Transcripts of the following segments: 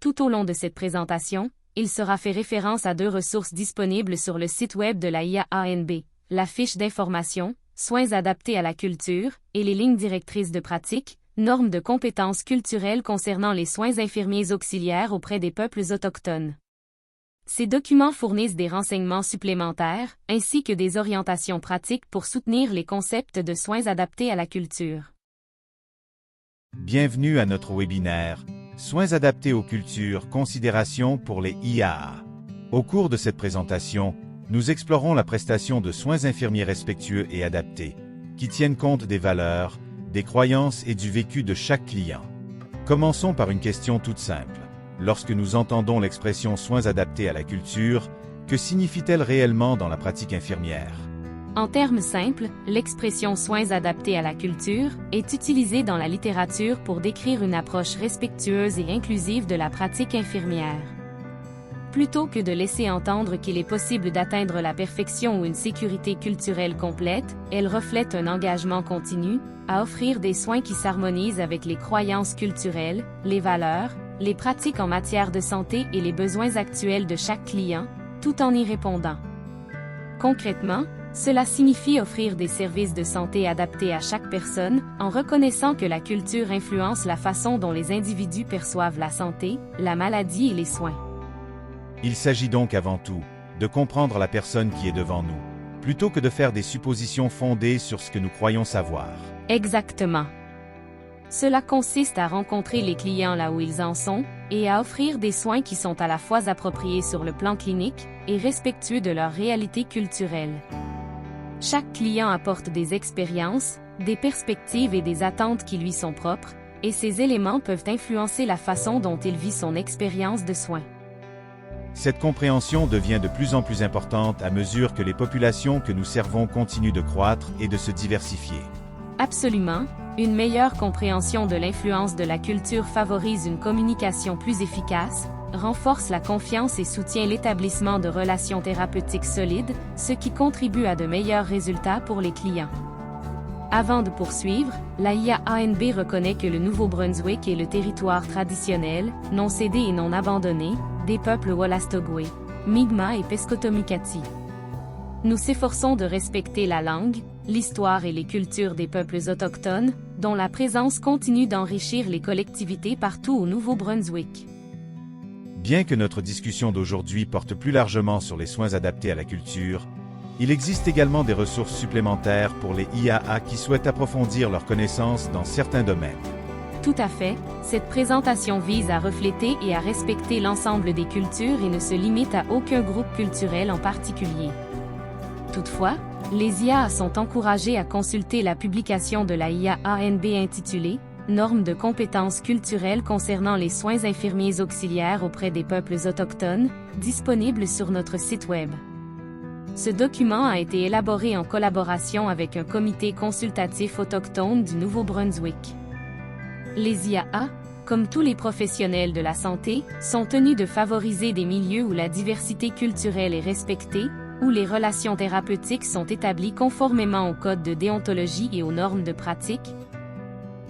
Tout au long de cette présentation, il sera fait référence à deux ressources disponibles sur le site web de la IAANB, la fiche d'information, soins adaptés à la culture, et les lignes directrices de pratique, normes de compétences culturelles concernant les soins infirmiers auxiliaires auprès des peuples autochtones. Ces documents fournissent des renseignements supplémentaires, ainsi que des orientations pratiques pour soutenir les concepts de soins adaptés à la culture. Bienvenue à notre webinaire « Soins adaptés aux cultures, considérations pour les IAA ». Au cours de cette présentation, nous explorons la prestation de soins infirmiers respectueux et adaptés, qui tiennent compte des valeurs, des croyances et du vécu de chaque client. Commençons par une question toute simple. Lorsque nous entendons l'expression « soins adaptés à la culture », que signifie-t-elle réellement dans la pratique infirmière? En termes simples, l'expression « soins adaptés à la culture » est utilisée dans la littérature pour décrire une approche respectueuse et inclusive de la pratique infirmière. Plutôt que de laisser entendre qu'il est possible d'atteindre la perfection ou une sécurité culturelle complète, elle reflète un engagement continu à offrir des soins qui s'harmonisent avec les croyances culturelles, les valeurs, les pratiques en matière de santé et les besoins actuels de chaque client, tout en y répondant. Concrètement, cela signifie offrir des services de santé adaptés à chaque personne, en reconnaissant que la culture influence la façon dont les individus perçoivent la santé, la maladie et les soins. Il s'agit donc avant tout de comprendre la personne qui est devant nous, plutôt que de faire des suppositions fondées sur ce que nous croyons savoir. Exactement. Cela consiste à rencontrer les clients là où ils en sont, et à offrir des soins qui sont à la fois appropriés sur le plan clinique et respectueux de leur réalité culturelle. Chaque client apporte des expériences, des perspectives et des attentes qui lui sont propres, et ces éléments peuvent influencer la façon dont il vit son expérience de soins. Cette compréhension devient de plus en plus importante à mesure que les populations que nous servons continuent de croître et de se diversifier. Absolument. Une meilleure compréhension de l'influence de la culture favorise une communication plus efficace, renforce la confiance et soutient l'établissement de relations thérapeutiques solides, ce qui contribue à de meilleurs résultats pour les clients. Avant de poursuivre, la IAANB reconnaît que le Nouveau-Brunswick est le territoire traditionnel, non cédé et non abandonné, des peuples Wolastoqey, Mi'kmaq et Pescotomicati. Nous s'efforçons de respecter la langue, l'histoire et les cultures des peuples autochtones, dont la présence continue d'enrichir les collectivités partout au Nouveau-Brunswick. Bien que notre discussion d'aujourd'hui porte plus largement sur les soins adaptés à la culture, il existe également des ressources supplémentaires pour les IAA qui souhaitent approfondir leurs connaissances dans certains domaines. Tout à fait, cette présentation vise à refléter et à respecter l'ensemble des cultures et ne se limite à aucun groupe culturel en particulier. Toutefois, les IAA sont encouragés à consulter la publication de la IAANB intitulée « Normes de compétences culturelles concernant les soins infirmiers auxiliaires auprès des peuples autochtones », disponible sur notre site web. Ce document a été élaboré en collaboration avec un comité consultatif autochtone du Nouveau-Brunswick. Les IAA, comme tous les professionnels de la santé, sont tenus de favoriser des milieux où la diversité culturelle est respectée, où les relations thérapeutiques sont établies conformément au code de déontologie et aux normes de pratique,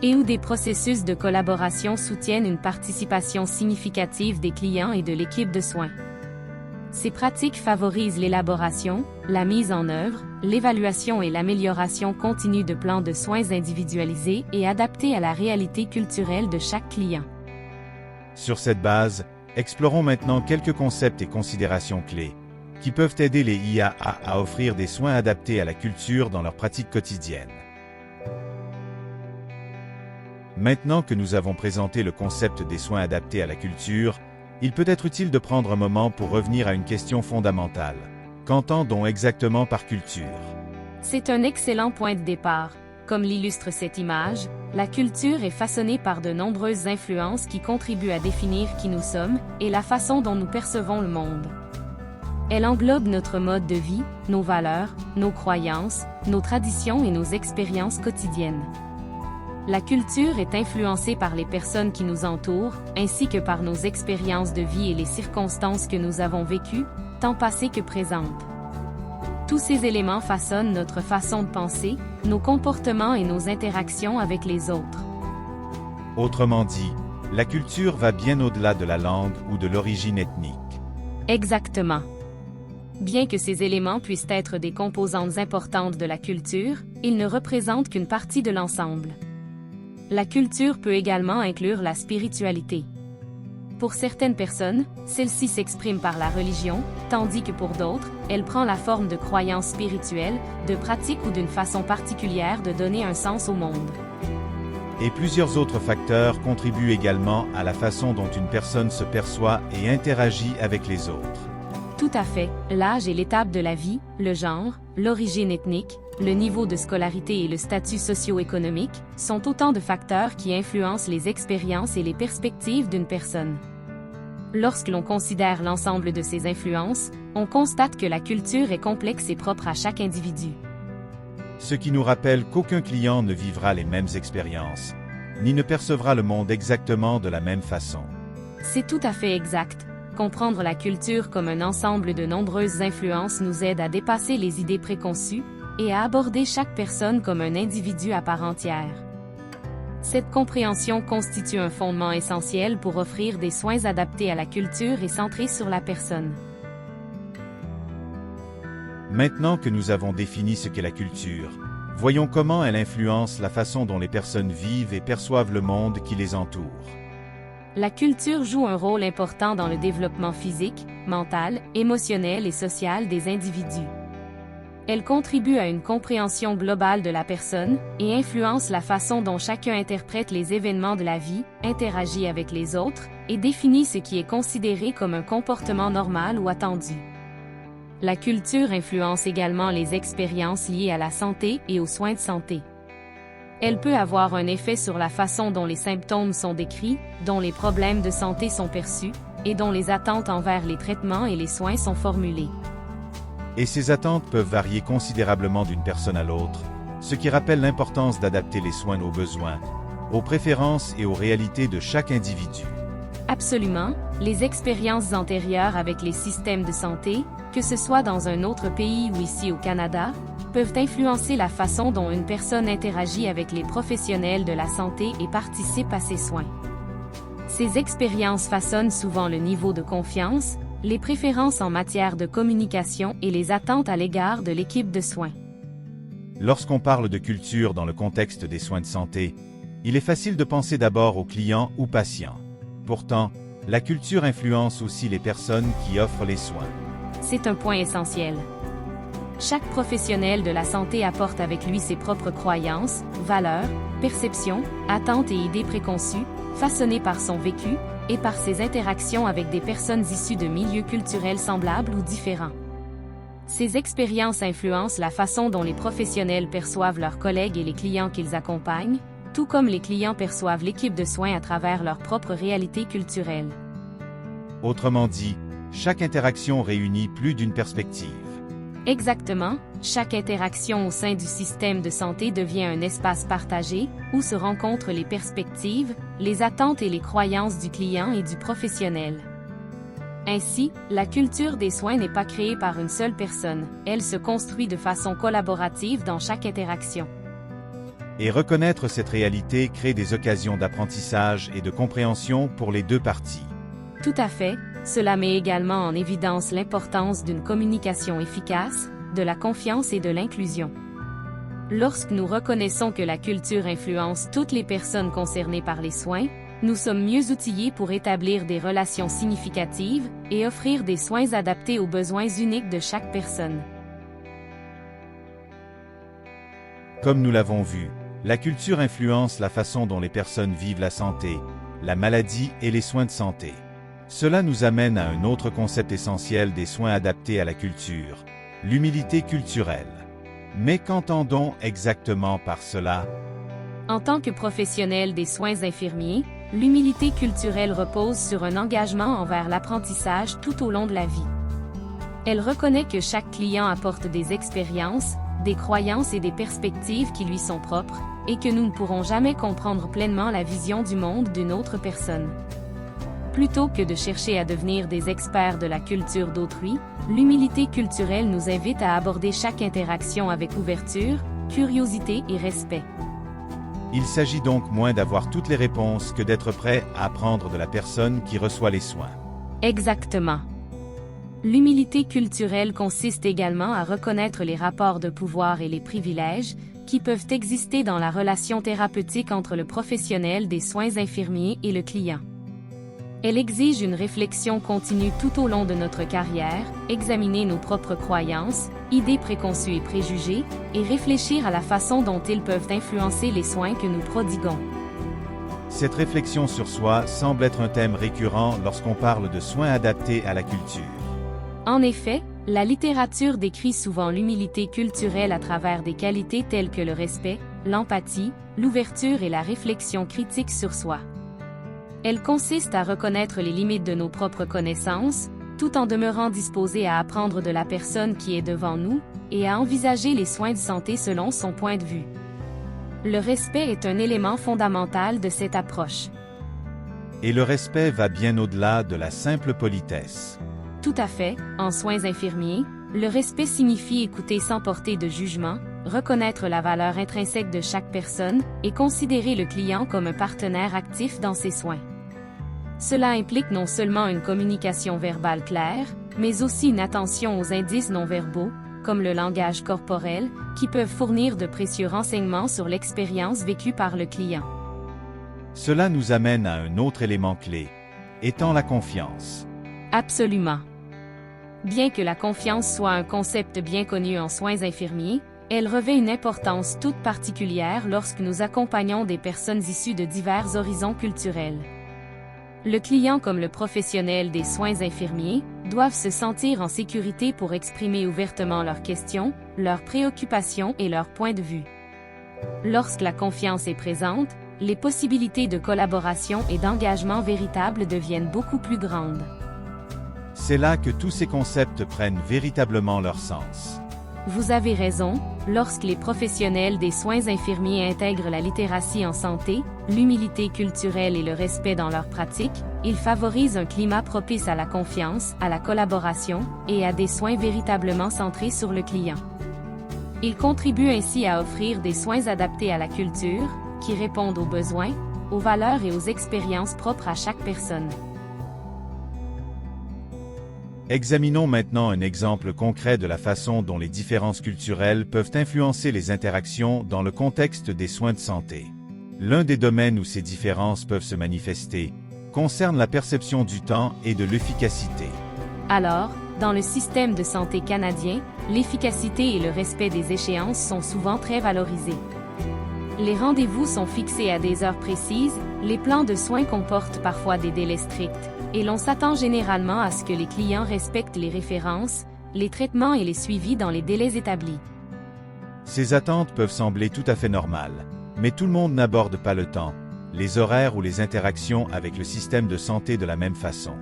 et où des processus de collaboration soutiennent une participation significative des clients et de l'équipe de soins. Ces pratiques favorisent l'élaboration, la mise en œuvre, l'évaluation et l'amélioration continue de plans de soins individualisés et adaptés à la réalité culturelle de chaque client. Sur cette base, explorons maintenant quelques concepts et considérations clés qui peuvent aider les IAA à offrir des soins adaptés à la culture dans leur pratique quotidienne. Maintenant que nous avons présenté le concept des soins adaptés à la culture, il peut être utile de prendre un moment pour revenir à une question fondamentale. Qu'entend-on exactement par culture? C'est un excellent point de départ. Comme l'illustre cette image, la culture est façonnée par de nombreuses influences qui contribuent à définir qui nous sommes et la façon dont nous percevons le monde. Elle englobe notre mode de vie, nos valeurs, nos croyances, nos traditions et nos expériences quotidiennes. La culture est influencée par les personnes qui nous entourent, ainsi que par nos expériences de vie et les circonstances que nous avons vécues, tant passées que présentes. Tous ces éléments façonnent notre façon de penser, nos comportements et nos interactions avec les autres. Autrement dit, La culture va bien au-delà de la langue ou de l'origine ethnique. Exactement. Bien que ces éléments puissent être des composantes importantes de la culture, ils ne représentent qu'une partie de l'ensemble. La culture peut également inclure la spiritualité. Pour certaines personnes, celle-ci s'exprime par la religion, tandis que pour d'autres, elle prend la forme de croyances spirituelles, de pratiques ou d'une façon particulière de donner un sens au monde. Et plusieurs autres facteurs contribuent également à la façon dont une personne se perçoit et interagit avec les autres. Tout à fait, l'âge et l'étape de la vie, le genre, l'origine ethnique, le niveau de scolarité et le statut socio-économique sont autant de facteurs qui influencent les expériences et les perspectives d'une personne. Lorsque l'on considère l'ensemble de ces influences, on constate que la culture est complexe et propre à chaque individu. Ce qui nous rappelle qu'aucun client ne vivra les mêmes expériences, ni ne percevra le monde exactement de la même façon. C'est tout à fait exact. Comprendre la culture comme un ensemble de nombreuses influences nous aide à dépasser les idées préconçues et à aborder chaque personne comme un individu à part entière. Cette compréhension constitue un fondement essentiel pour offrir des soins adaptés à la culture et centrés sur la personne. Maintenant que nous avons défini ce qu'est la culture, voyons comment elle influence la façon dont les personnes vivent et perçoivent le monde qui les entoure. La culture joue un rôle important dans le développement physique, mental, émotionnel et social des individus. Elle contribue à une compréhension globale de la personne et influence la façon dont chacun interprète les événements de la vie, interagit avec les autres et définit ce qui est considéré comme un comportement normal ou attendu. La culture influence également les expériences liées à la santé et aux soins de santé. Elle peut avoir un effet sur la façon dont les symptômes sont décrits, dont les problèmes de santé sont perçus, et dont les attentes envers les traitements et les soins sont formulées. Et ces attentes peuvent varier considérablement d'une personne à l'autre, ce qui rappelle l'importance d'adapter les soins aux besoins, aux préférences et aux réalités de chaque individu. Absolument, les expériences antérieures avec les systèmes de santé, que ce soit dans un autre pays ou ici au Canada, peuvent influencer la façon dont une personne interagit avec les professionnels de la santé et participe à ses soins. Ces expériences façonnent souvent le niveau de confiance, les préférences en matière de communication et les attentes à l'égard de l'équipe de soins. Lorsqu'on parle de culture dans le contexte des soins de santé, il est facile de penser d'abord aux clients ou patients. Pourtant, la culture influence aussi les personnes qui offrent les soins. C'est un point essentiel. Chaque professionnel de la santé apporte avec lui ses propres croyances, valeurs, perceptions, attentes et idées préconçues, façonnées par son vécu et par ses interactions avec des personnes issues de milieux culturels semblables ou différents. Ces expériences influencent la façon dont les professionnels perçoivent leurs collègues et les clients qu'ils accompagnent, tout comme les clients perçoivent l'équipe de soins à travers leur propre réalité culturelle. Autrement dit, chaque interaction réunit plus d'une perspective. Exactement, chaque interaction au sein du système de santé devient un espace partagé, où se rencontrent les perspectives, les attentes et les croyances du client et du professionnel. Ainsi, la culture des soins n'est pas créée par une seule personne, elle se construit de façon collaborative dans chaque interaction. Et reconnaître cette réalité crée des occasions d'apprentissage et de compréhension pour les deux parties. Tout à fait, cela met également en évidence l'importance d'une communication efficace, de la confiance et de l'inclusion. Lorsque nous reconnaissons que la culture influence toutes les personnes concernées par les soins, nous sommes mieux outillés pour établir des relations significatives et offrir des soins adaptés aux besoins uniques de chaque personne. Comme nous l'avons vu, la culture influence la façon dont les personnes vivent la santé, la maladie et les soins de santé. Cela nous amène à un autre concept essentiel des soins adaptés à la culture, l'humilité culturelle. Mais qu'entendons exactement par cela? En tant que professionnel des soins infirmiers, l'humilité culturelle repose sur un engagement envers l'apprentissage tout au long de la vie. Elle reconnaît que chaque client apporte des expériences, des croyances et des perspectives qui lui sont propres, et que nous ne pourrons jamais comprendre pleinement la vision du monde d'une autre personne. Plutôt que de chercher à devenir des experts de la culture d'autrui, l'humilité culturelle nous invite à aborder chaque interaction avec ouverture, curiosité et respect. Il s'agit donc moins d'avoir toutes les réponses que d'être prêt à apprendre de la personne qui reçoit les soins. Exactement. L'humilité culturelle consiste également à reconnaître les rapports de pouvoir et les privilèges qui peuvent exister dans la relation thérapeutique entre le professionnel des soins infirmiers et le client. Elle exige une réflexion continue tout au long de notre carrière, examiner nos propres croyances, idées préconçues et préjugés, et réfléchir à la façon dont ils peuvent influencer les soins que nous prodiguons. Cette réflexion sur soi semble être un thème récurrent lorsqu'on parle de soins adaptés à la culture. En effet, la littérature décrit souvent l'humilité culturelle à travers des qualités telles que le respect, l'empathie, l'ouverture et la réflexion critique sur soi. Elle consiste à reconnaître les limites de nos propres connaissances, tout en demeurant disposé à apprendre de la personne qui est devant nous, et à envisager les soins de santé selon son point de vue. Le respect est un élément fondamental de cette approche. Et le respect va bien au-delà de la simple politesse. Tout à fait, en soins infirmiers, le respect signifie écouter sans porter de jugement, reconnaître la valeur intrinsèque de chaque personne, et considérer le client comme un partenaire actif dans ses soins. Cela implique non seulement une communication verbale claire, mais aussi une attention aux indices non-verbaux, comme le langage corporel, qui peuvent fournir de précieux renseignements sur l'expérience vécue par le client. Cela nous amène à un autre élément clé, étant la confiance. Absolument. Bien que la confiance soit un concept bien connu en soins infirmiers, elle revêt une importance toute particulière lorsque nous accompagnons des personnes issues de divers horizons culturels. Le client comme le professionnel des soins infirmiers doivent se sentir en sécurité pour exprimer ouvertement leurs questions, leurs préoccupations et leurs points de vue. Lorsque la confiance est présente, les possibilités de collaboration et d'engagement véritable deviennent beaucoup plus grandes. C'est là que tous ces concepts prennent véritablement leur sens. Vous avez raison, lorsque les professionnels des soins infirmiers intègrent la littératie en santé, l'humilité culturelle et le respect dans leurs pratiques, ils favorisent un climat propice à la confiance, à la collaboration et à des soins véritablement centrés sur le client. Ils contribuent ainsi à offrir des soins adaptés à la culture, qui répondent aux besoins, aux valeurs et aux expériences propres à chaque personne. Examinons maintenant un exemple concret de la façon dont les différences culturelles peuvent influencer les interactions dans le contexte des soins de santé. L'un des domaines où ces différences peuvent se manifester concerne la perception du temps et de l'efficacité. Alors, dans le système de santé canadien, l'efficacité et le respect des échéances sont souvent très valorisés. Les rendez-vous sont fixés à des heures précises, les plans de soins comportent parfois des délais stricts, et l'on s'attend généralement à ce que les clients respectent les références, les traitements et les suivis dans les délais établis. Ces attentes peuvent sembler tout à fait normales, mais tout le monde n'aborde pas le temps, les horaires ou les interactions avec le système de santé de la même façon.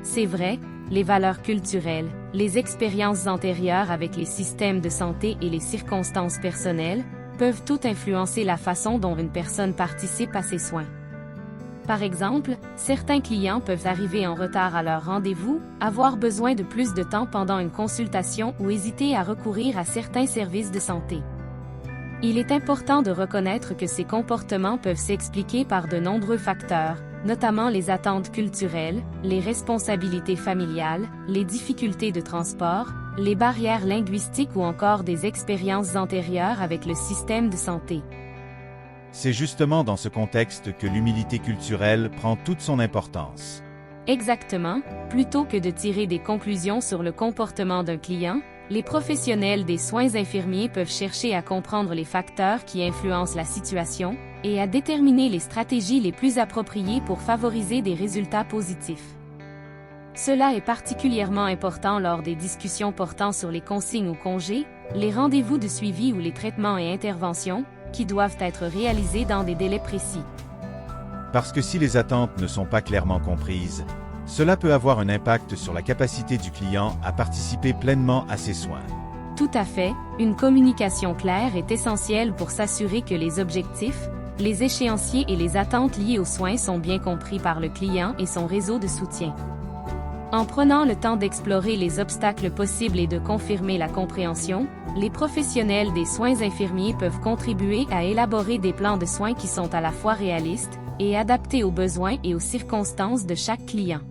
C'est vrai, les valeurs culturelles, les expériences antérieures avec les systèmes de santé et les circonstances personnelles peuvent toutes influencer la façon dont une personne participe à ses soins. Par exemple, certains clients peuvent arriver en retard à leur rendez-vous, avoir besoin de plus de temps pendant une consultation ou hésiter à recourir à certains services de santé. Il est important de reconnaître que ces comportements peuvent s'expliquer par de nombreux facteurs, notamment les attentes culturelles, les responsabilités familiales, les difficultés de transport, les barrières linguistiques ou encore des expériences antérieures avec le système de santé. C'est justement dans ce contexte que l'humilité culturelle prend toute son importance. Exactement, plutôt que de tirer des conclusions sur le comportement d'un client, les professionnels des soins infirmiers peuvent chercher à comprendre les facteurs qui influencent la situation et à déterminer les stratégies les plus appropriées pour favoriser des résultats positifs. Cela est particulièrement important lors des discussions portant sur les consignes ou congés, les rendez-vous de suivi ou les traitements et interventions, qui doivent être réalisés dans des délais précis. Parce que si les attentes ne sont pas clairement comprises, cela peut avoir un impact sur la capacité du client à participer pleinement à ses soins. Tout à fait, une communication claire est essentielle pour s'assurer que les objectifs, les échéanciers et les attentes liées aux soins sont bien compris par le client et son réseau de soutien. En prenant le temps d'explorer les obstacles possibles et de confirmer la compréhension, les professionnels des soins infirmiers peuvent contribuer à élaborer des plans de soins qui sont à la fois réalistes et adaptés aux besoins et aux circonstances de chaque client.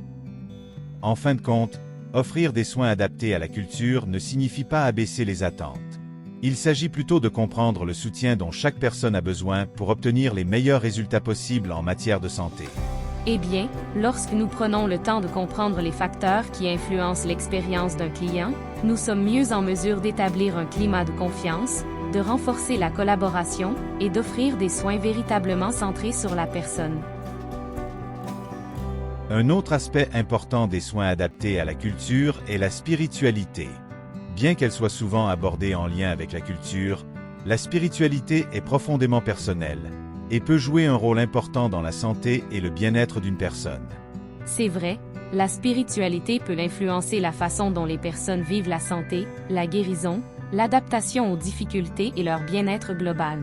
En fin de compte, offrir des soins adaptés à la culture ne signifie pas abaisser les attentes. Il s'agit plutôt de comprendre le soutien dont chaque personne a besoin pour obtenir les meilleurs résultats possibles en matière de santé. Eh bien, lorsque nous prenons le temps de comprendre les facteurs qui influencent l'expérience d'un client, nous sommes mieux en mesure d'établir un climat de confiance, de renforcer la collaboration et d'offrir des soins véritablement centrés sur la personne. Un autre aspect important des soins adaptés à la culture est la spiritualité. Bien qu'elle soit souvent abordée en lien avec la culture, la spiritualité est profondément personnelle et peut jouer un rôle important dans la santé et le bien-être d'une personne. C'est vrai, la spiritualité peut influencer la façon dont les personnes vivent la santé, la guérison, l'adaptation aux difficultés et leur bien-être global.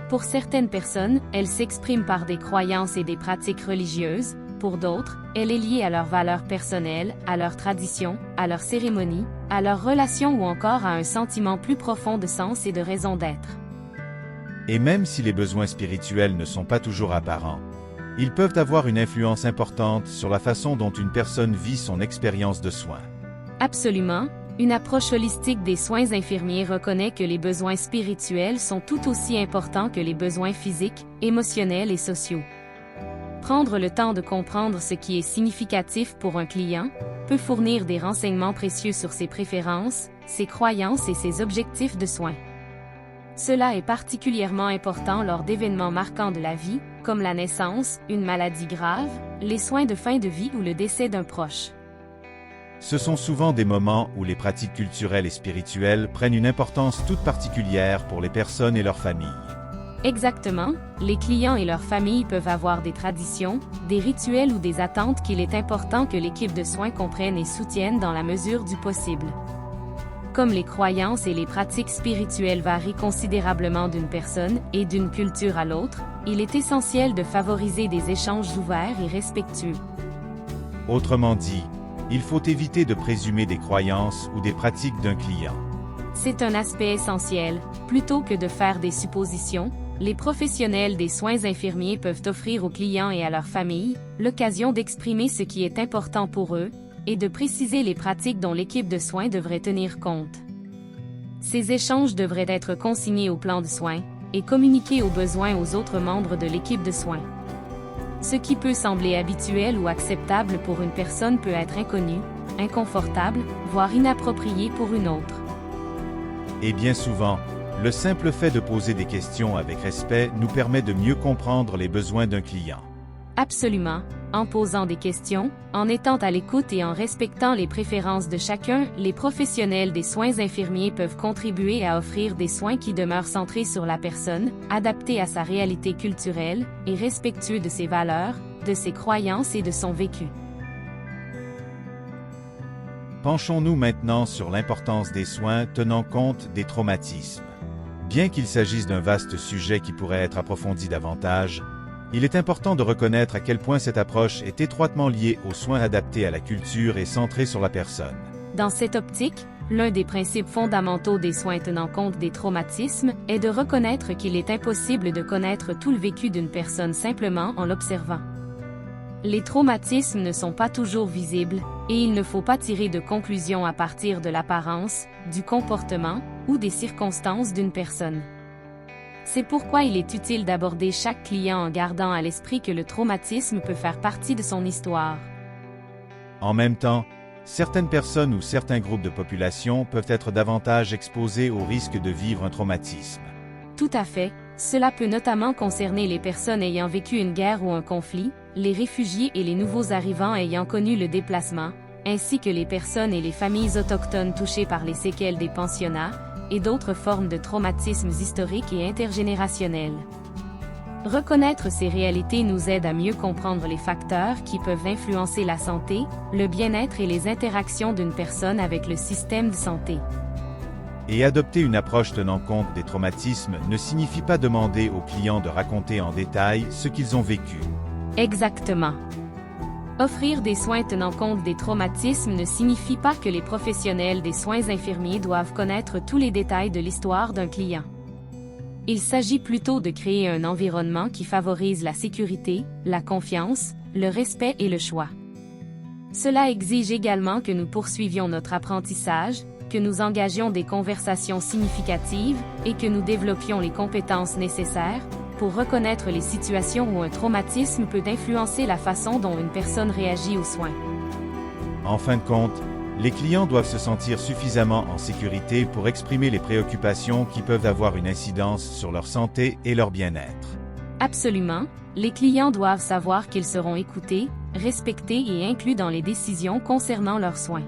Pour certaines personnes, elle s'exprime par des croyances et des pratiques religieuses. Pour d'autres, elle est liée à leurs valeurs personnelles, à leurs traditions, à leurs cérémonies, à leurs relations ou encore à un sentiment plus profond de sens et de raison d'être. Et même si les besoins spirituels ne sont pas toujours apparents, ils peuvent avoir une influence importante sur la façon dont une personne vit son expérience de soins. Absolument, une approche holistique des soins infirmiers reconnaît que les besoins spirituels sont tout aussi importants que les besoins physiques, émotionnels et sociaux. Prendre le temps de comprendre ce qui est significatif pour un client peut fournir des renseignements précieux sur ses préférences, ses croyances et ses objectifs de soins. Cela est particulièrement important lors d'événements marquants de la vie, comme la naissance, une maladie grave, les soins de fin de vie ou le décès d'un proche. Ce sont souvent des moments où les pratiques culturelles et spirituelles prennent une importance toute particulière pour les personnes et leurs familles. Exactement, les clients et leurs familles peuvent avoir des traditions, des rituels ou des attentes qu'il est important que l'équipe de soins comprenne et soutienne dans la mesure du possible. Comme les croyances et les pratiques spirituelles varient considérablement d'une personne et d'une culture à l'autre, il est essentiel de favoriser des échanges ouverts et respectueux. Autrement dit, il faut éviter de présumer des croyances ou des pratiques d'un client. C'est un aspect essentiel. Plutôt que de faire des suppositions, les professionnels des soins infirmiers peuvent offrir aux clients et à leurs familles l'occasion d'exprimer ce qui est important pour eux et de préciser les pratiques dont l'équipe de soins devrait tenir compte. Ces échanges devraient être consignés au plan de soins et communiqués aux besoins aux autres membres de l'équipe de soins. Ce qui peut sembler habituel ou acceptable pour une personne peut être inconnu, inconfortable, voire inapproprié pour une autre. Et bien souvent, le simple fait de poser des questions avec respect nous permet de mieux comprendre les besoins d'un client. Absolument. En posant des questions, en étant à l'écoute et en respectant les préférences de chacun, les professionnels des soins infirmiers peuvent contribuer à offrir des soins qui demeurent centrés sur la personne, adaptés à sa réalité culturelle et respectueux de ses valeurs, de ses croyances et de son vécu. Penchons-nous maintenant sur l'importance des soins tenant compte des traumatismes. Bien qu'il s'agisse d'un vaste sujet qui pourrait être approfondi davantage, il est important de reconnaître à quel point cette approche est étroitement liée aux soins adaptés à la culture et centrés sur la personne. Dans cette optique, l'un des principes fondamentaux des soins tenant compte des traumatismes est de reconnaître qu'il est impossible de connaître tout le vécu d'une personne simplement en l'observant. Les traumatismes ne sont pas toujours visibles, et il ne faut pas tirer de conclusions à partir de l'apparence, du comportement ou des circonstances d'une personne. C'est pourquoi il est utile d'aborder chaque client en gardant à l'esprit que le traumatisme peut faire partie de son histoire. En même temps, certaines personnes ou certains groupes de population peuvent être davantage exposés au risque de vivre un traumatisme. Tout à fait. Cela peut notamment concerner les personnes ayant vécu une guerre ou un conflit, les réfugiés et les nouveaux arrivants ayant connu le déplacement, ainsi que les personnes et les familles autochtones touchées par les séquelles des pensionnats, et d'autres formes de traumatismes historiques et intergénérationnels. Reconnaître ces réalités nous aide à mieux comprendre les facteurs qui peuvent influencer la santé, le bien-être et les interactions d'une personne avec le système de santé. Et adopter une approche tenant compte des traumatismes ne signifie pas demander aux clients de raconter en détail ce qu'ils ont vécu. Exactement. Offrir des soins tenant compte des traumatismes ne signifie pas que les professionnels des soins infirmiers doivent connaître tous les détails de l'histoire d'un client. Il s'agit plutôt de créer un environnement qui favorise la sécurité, la confiance, le respect et le choix. Cela exige également que nous poursuivions notre apprentissage, que nous engagions des conversations significatives et que nous développions les compétences nécessaires pour reconnaître les situations où un traumatisme peut influencer la façon dont une personne réagit aux soins. En fin de compte, les clients doivent se sentir suffisamment en sécurité pour exprimer les préoccupations qui peuvent avoir une incidence sur leur santé et leur bien-être. Absolument, les clients doivent savoir qu'ils seront écoutés, respectés et inclus dans les décisions concernant leurs soins.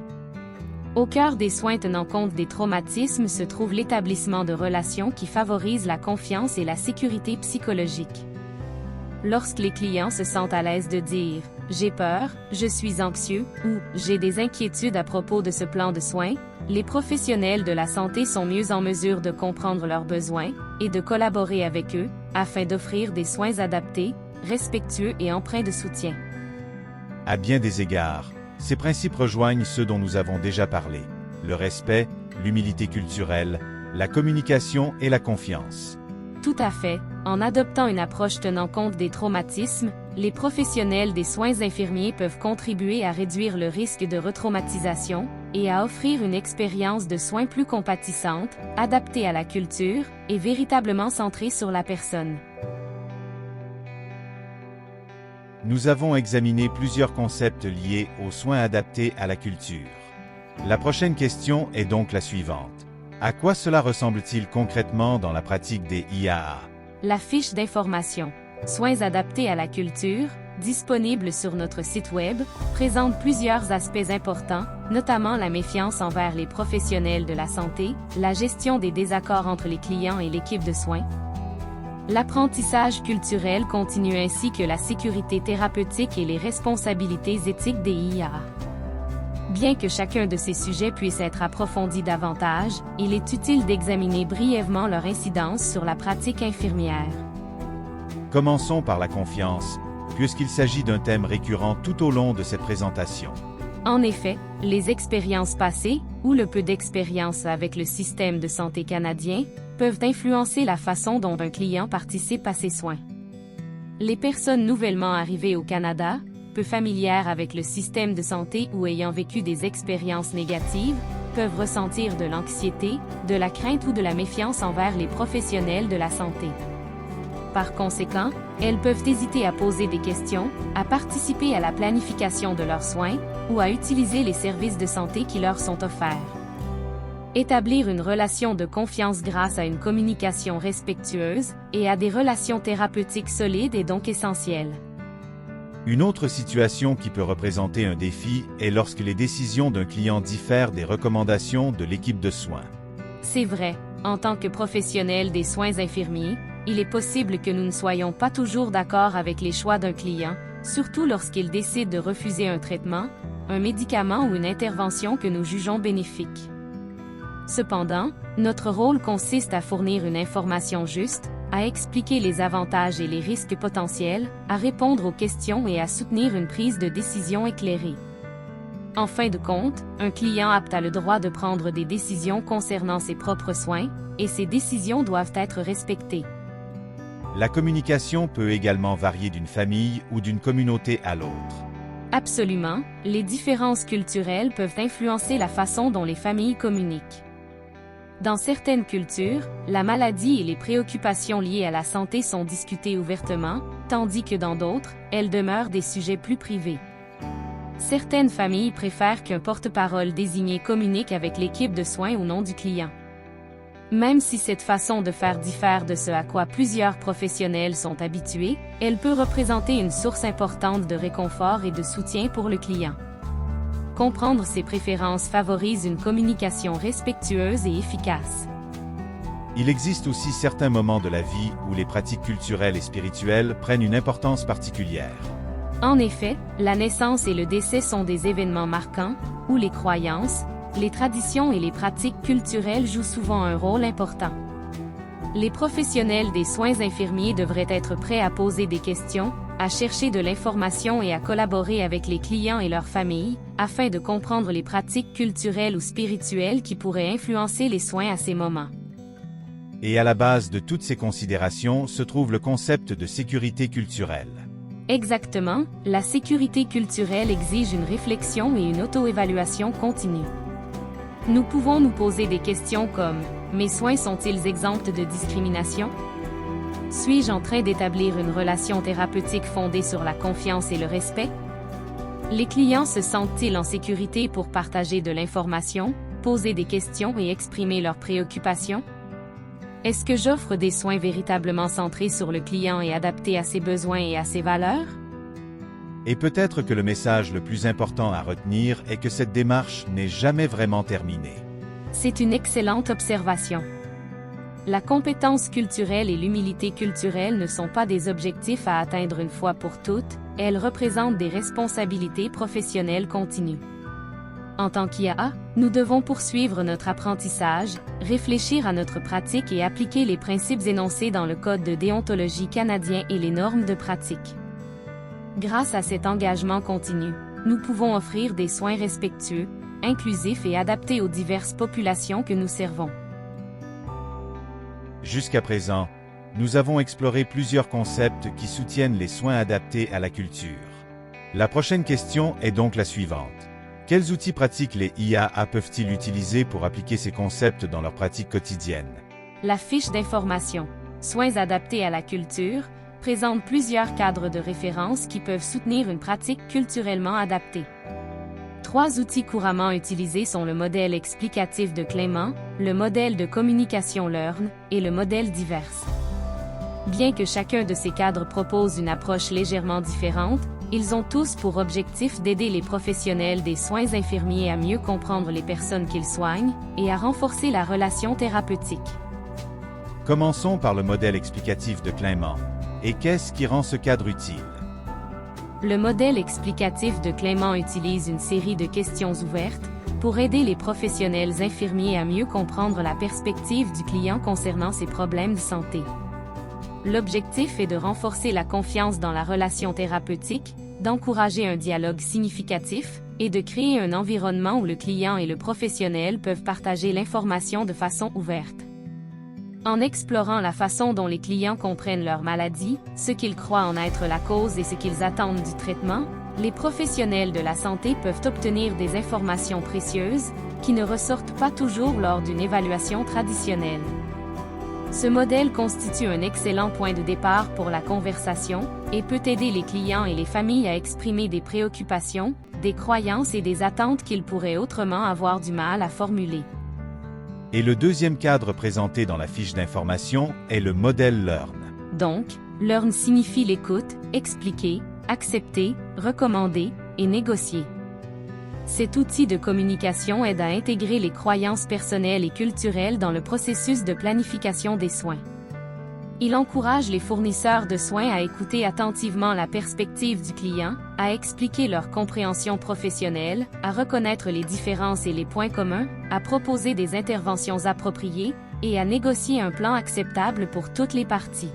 Au cœur des soins tenant compte des traumatismes se trouve l'établissement de relations qui favorisent la confiance et la sécurité psychologique. Lorsque les clients se sentent à l'aise de dire « j'ai peur, je suis anxieux » ou « j'ai des inquiétudes à propos de ce plan de soins », les professionnels de la santé sont mieux en mesure de comprendre leurs besoins et de collaborer avec eux afin d'offrir des soins adaptés, respectueux et empreints de soutien. À bien des égards, ces principes rejoignent ceux dont nous avons déjà parlé: le respect, l'humilité culturelle, la communication et la confiance. Tout à fait. En adoptant une approche tenant compte des traumatismes, les professionnels des soins infirmiers peuvent contribuer à réduire le risque de retraumatisation et à offrir une expérience de soins plus compatissante, adaptée à la culture et véritablement centrée sur la personne. Nous avons examiné plusieurs concepts liés aux soins adaptés à la culture. La prochaine question est donc la suivante. À quoi cela ressemble-t-il concrètement dans la pratique des IAA? La fiche d'information « Soins adaptés à la culture » disponible sur notre site Web, présente plusieurs aspects importants, notamment la méfiance envers les professionnels de la santé, la gestion des désaccords entre les clients et l'équipe de soins, l'apprentissage culturel continu ainsi que la sécurité thérapeutique et les responsabilités éthiques des IAA. Bien que chacun de ces sujets puisse être approfondi davantage, il est utile d'examiner brièvement leur incidence sur la pratique infirmière. Commençons par la confiance, puisqu'il s'agit d'un thème récurrent tout au long de cette présentation. En effet, les expériences passées, ou le peu d'expérience avec le système de santé canadien, peuvent influencer la façon dont un client participe à ses soins. Les personnes nouvellement arrivées au Canada, peu familières avec le système de santé ou ayant vécu des expériences négatives, peuvent ressentir de l'anxiété, de la crainte ou de la méfiance envers les professionnels de la santé. Par conséquent, elles peuvent hésiter à poser des questions, à participer à la planification de leurs soins, ou à utiliser les services de santé qui leur sont offerts. Établir une relation de confiance grâce à une communication respectueuse et à des relations thérapeutiques solides est donc essentiel. Une autre situation qui peut représenter un défi est lorsque les décisions d'un client diffèrent des recommandations de l'équipe de soins. C'est vrai, en tant que professionnel des soins infirmiers, il est possible que nous ne soyons pas toujours d'accord avec les choix d'un client, surtout lorsqu'il décide de refuser un traitement, un médicament ou une intervention que nous jugeons bénéfique. Cependant, notre rôle consiste à fournir une information juste, à expliquer les avantages et les risques potentiels, à répondre aux questions et à soutenir une prise de décision éclairée. En fin de compte, un client apte a le droit de prendre des décisions concernant ses propres soins, et ces décisions doivent être respectées. La communication peut également varier d'une famille ou d'une communauté à l'autre. Absolument, les différences culturelles peuvent influencer la façon dont les familles communiquent. Dans certaines cultures, la maladie et les préoccupations liées à la santé sont discutées ouvertement, tandis que dans d'autres, elles demeurent des sujets plus privés. Certaines familles préfèrent qu'un porte-parole désigné communique avec l'équipe de soins au nom du client. Même si cette façon de faire diffère de ce à quoi plusieurs professionnels sont habitués, elle peut représenter une source importante de réconfort et de soutien pour le client. Comprendre ses préférences favorise une communication respectueuse et efficace. Il existe aussi certains moments de la vie où les pratiques culturelles et spirituelles prennent une importance particulière. En effet, la naissance et le décès sont des événements marquants, où les croyances, les traditions et les pratiques culturelles jouent souvent un rôle important. Les professionnels des soins infirmiers devraient être prêts à poser des questions, à chercher de l'information et à collaborer avec les clients et leurs familles, afin de comprendre les pratiques culturelles ou spirituelles qui pourraient influencer les soins à ces moments. Et à la base de toutes ces considérations se trouve le concept de sécurité culturelle. Exactement, la sécurité culturelle exige une réflexion et une auto-évaluation continue. Nous pouvons nous poser des questions comme « Mes soins sont-ils exempts de discrimination? Suis-je en train d'établir une relation thérapeutique fondée sur la confiance et le respect? Les clients se sentent-ils en sécurité pour partager de l'information, poser des questions et exprimer leurs préoccupations? Est-ce que j'offre des soins véritablement centrés sur le client et adaptés à ses besoins et à ses valeurs? Et peut-être que le message le plus important à retenir est que cette démarche n'est jamais vraiment terminée. C'est une excellente observation. La compétence culturelle et l'humilité culturelle ne sont pas des objectifs à atteindre une fois pour toutes, elles représentent des responsabilités professionnelles continues. En tant qu'IA, nous devons poursuivre notre apprentissage, réfléchir à notre pratique et appliquer les principes énoncés dans le Code de déontologie canadien et les normes de pratique. Grâce à cet engagement continu, nous pouvons offrir des soins respectueux, inclusifs et adaptés aux diverses populations que nous servons. Jusqu'à présent, nous avons exploré plusieurs concepts qui soutiennent les soins adaptés à la culture. La prochaine question est donc la suivante. Quels outils pratiques les IAA peuvent-ils utiliser pour appliquer ces concepts dans leur pratique quotidienne? La fiche d'information « Soins adaptés à la culture » présente plusieurs cadres de référence qui peuvent soutenir une pratique culturellement adaptée. 3 outils couramment utilisés sont le modèle explicatif de Clayman, le modèle de communication Learn et le modèle divers. Bien que chacun de ces cadres propose une approche légèrement différente, ils ont tous pour objectif d'aider les professionnels des soins infirmiers à mieux comprendre les personnes qu'ils soignent et à renforcer la relation thérapeutique. Commençons par le modèle explicatif de Clayman. Et qu'est-ce qui rend ce cadre utile? Le modèle explicatif de Clayman utilise une série de questions ouvertes pour aider les professionnels infirmiers à mieux comprendre la perspective du client concernant ses problèmes de santé. L'objectif est de renforcer la confiance dans la relation thérapeutique, d'encourager un dialogue significatif et de créer un environnement où le client et le professionnel peuvent partager l'information de façon ouverte. En explorant la façon dont les clients comprennent leur maladie, ce qu'ils croient en être la cause et ce qu'ils attendent du traitement, les professionnels de la santé peuvent obtenir des informations précieuses qui ne ressortent pas toujours lors d'une évaluation traditionnelle. Ce modèle constitue un excellent point de départ pour la conversation et peut aider les clients et les familles à exprimer des préoccupations, des croyances et des attentes qu'ils pourraient autrement avoir du mal à formuler. Et le deuxième cadre présenté dans la fiche d'information est le modèle Learn. Donc, Learn signifie l'écoute, expliquer, accepter, recommander et négocier. Cet outil de communication aide à intégrer les croyances personnelles et culturelles dans le processus de planification des soins. Il encourage les fournisseurs de soins à écouter attentivement la perspective du client, à expliquer leur compréhension professionnelle, à reconnaître les différences et les points communs, à proposer des interventions appropriées, et à négocier un plan acceptable pour toutes les parties.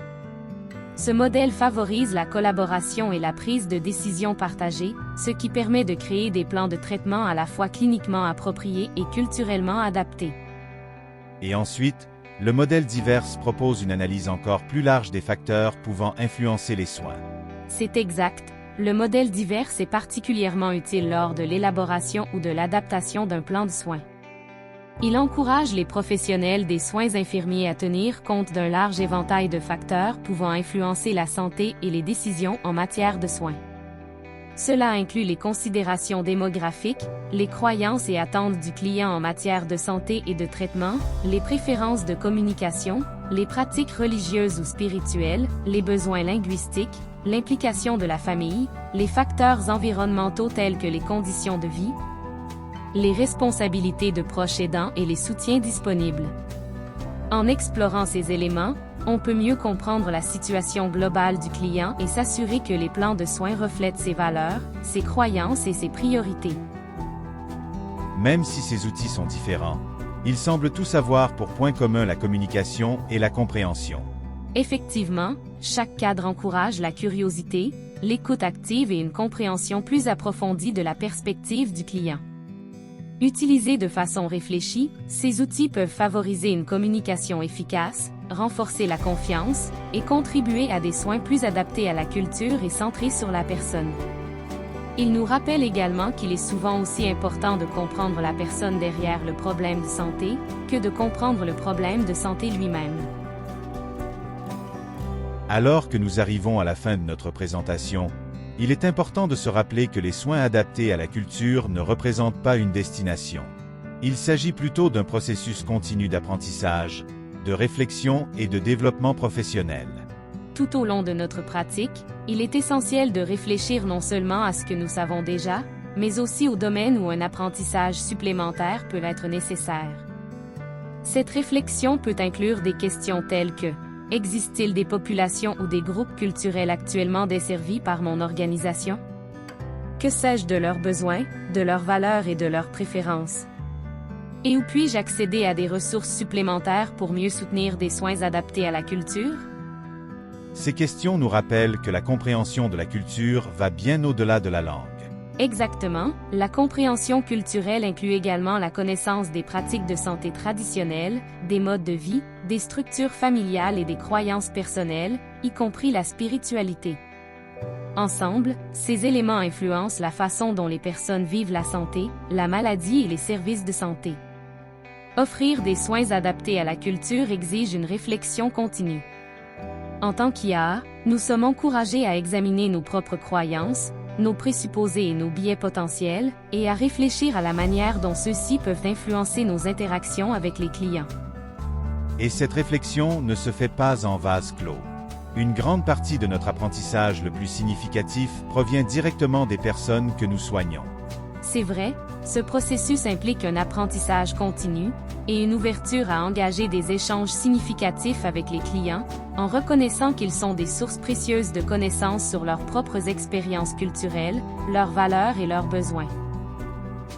Ce modèle favorise la collaboration et la prise de décision partagée, ce qui permet de créer des plans de traitement à la fois cliniquement appropriés et culturellement adaptés. Et ensuite, le modèle divers propose une analyse encore plus large des facteurs pouvant influencer les soins. C'est exact. Le modèle divers est particulièrement utile lors de l'élaboration ou de l'adaptation d'un plan de soins. Il encourage les professionnels des soins infirmiers à tenir compte d'un large éventail de facteurs pouvant influencer la santé et les décisions en matière de soins. Cela inclut les considérations démographiques, les croyances et attentes du client en matière de santé et de traitement, les préférences de communication, les pratiques religieuses ou spirituelles, les besoins linguistiques, l'implication de la famille, les facteurs environnementaux tels que les conditions de vie, les responsabilités de proches aidants et les soutiens disponibles. En explorant ces éléments, on peut mieux comprendre la situation globale du client et s'assurer que les plans de soins reflètent ses valeurs, ses croyances et ses priorités. Même si ces outils sont différents, ils semblent tous avoir pour point commun la communication et la compréhension. Effectivement, chaque cadre encourage la curiosité, l'écoute active et une compréhension plus approfondie de la perspective du client. Utilisés de façon réfléchie, ces outils peuvent favoriser une communication efficace, renforcer la confiance et contribuer à des soins plus adaptés à la culture et centrés sur la personne. Il nous rappelle également qu'il est souvent aussi important de comprendre la personne derrière le problème de santé que de comprendre le problème de santé lui-même. Alors que nous arrivons à la fin de notre présentation, il est important de se rappeler que les soins adaptés à la culture ne représentent pas une destination. Il s'agit plutôt d'un processus continu d'apprentissage, de réflexion et de développement professionnel. Tout au long de notre pratique, il est essentiel de réfléchir non seulement à ce que nous savons déjà, mais aussi aux domaines où un apprentissage supplémentaire peut être nécessaire. Cette réflexion peut inclure des questions telles que: existe-t-il des populations ou des groupes culturels actuellement desservis par mon organisation? Que sais-je de leurs besoins, de leurs valeurs et de leurs préférences? Et où puis-je accéder à des ressources supplémentaires pour mieux soutenir des soins adaptés à la culture? Ces questions nous rappellent que la compréhension de la culture va bien au-delà de la langue. Exactement, la compréhension culturelle inclut également la connaissance des pratiques de santé traditionnelles, des modes de vie, des structures familiales et des croyances personnelles, y compris la spiritualité. Ensemble, ces éléments influencent la façon dont les personnes vivent la santé, la maladie et les services de santé. Offrir des soins adaptés à la culture exige une réflexion continue. En tant qu'IA, nous sommes encouragés à examiner nos propres croyances, nos présupposés et nos biais potentiels, et à réfléchir à la manière dont ceux-ci peuvent influencer nos interactions avec les clients. Et cette réflexion ne se fait pas en vase clos. Une grande partie de notre apprentissage le plus significatif provient directement des personnes que nous soignons. C'est vrai, ce processus implique un apprentissage continu et une ouverture à engager des échanges significatifs avec les clients, en reconnaissant qu'ils sont des sources précieuses de connaissances sur leurs propres expériences culturelles, leurs valeurs et leurs besoins.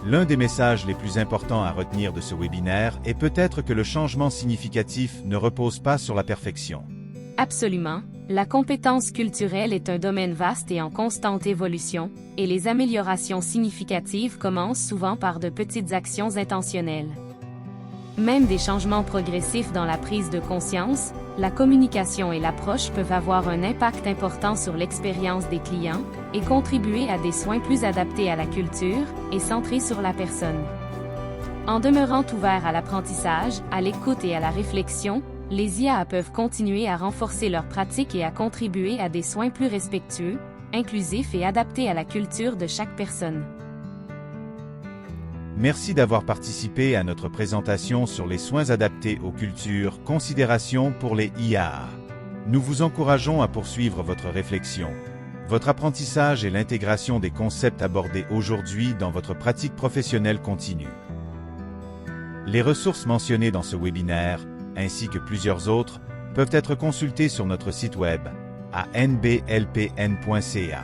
L'un des messages les plus importants à retenir de ce webinaire est peut-être que le changement significatif ne repose pas sur la perfection. Absolument, la compétence culturelle est un domaine vaste et en constante évolution, et les améliorations significatives commencent souvent par de petites actions intentionnelles. Même des changements progressifs dans la prise de conscience, la communication et l'approche peuvent avoir un impact important sur l'expérience des clients et contribuer à des soins plus adaptés à la culture et centrés sur la personne. En demeurant ouverts à l'apprentissage, à l'écoute et à la réflexion, les IA peuvent continuer à renforcer leurs pratiques et à contribuer à des soins plus respectueux, inclusifs et adaptés à la culture de chaque personne. Merci d'avoir participé à notre présentation sur les soins adaptés aux cultures, considérations pour les IA. Nous vous encourageons à poursuivre votre réflexion, votre apprentissage et l'intégration des concepts abordés aujourd'hui dans votre pratique professionnelle continue. Les ressources mentionnées dans ce webinaire, ainsi que plusieurs autres, peuvent être consultées sur notre site web, à nblpn.ca.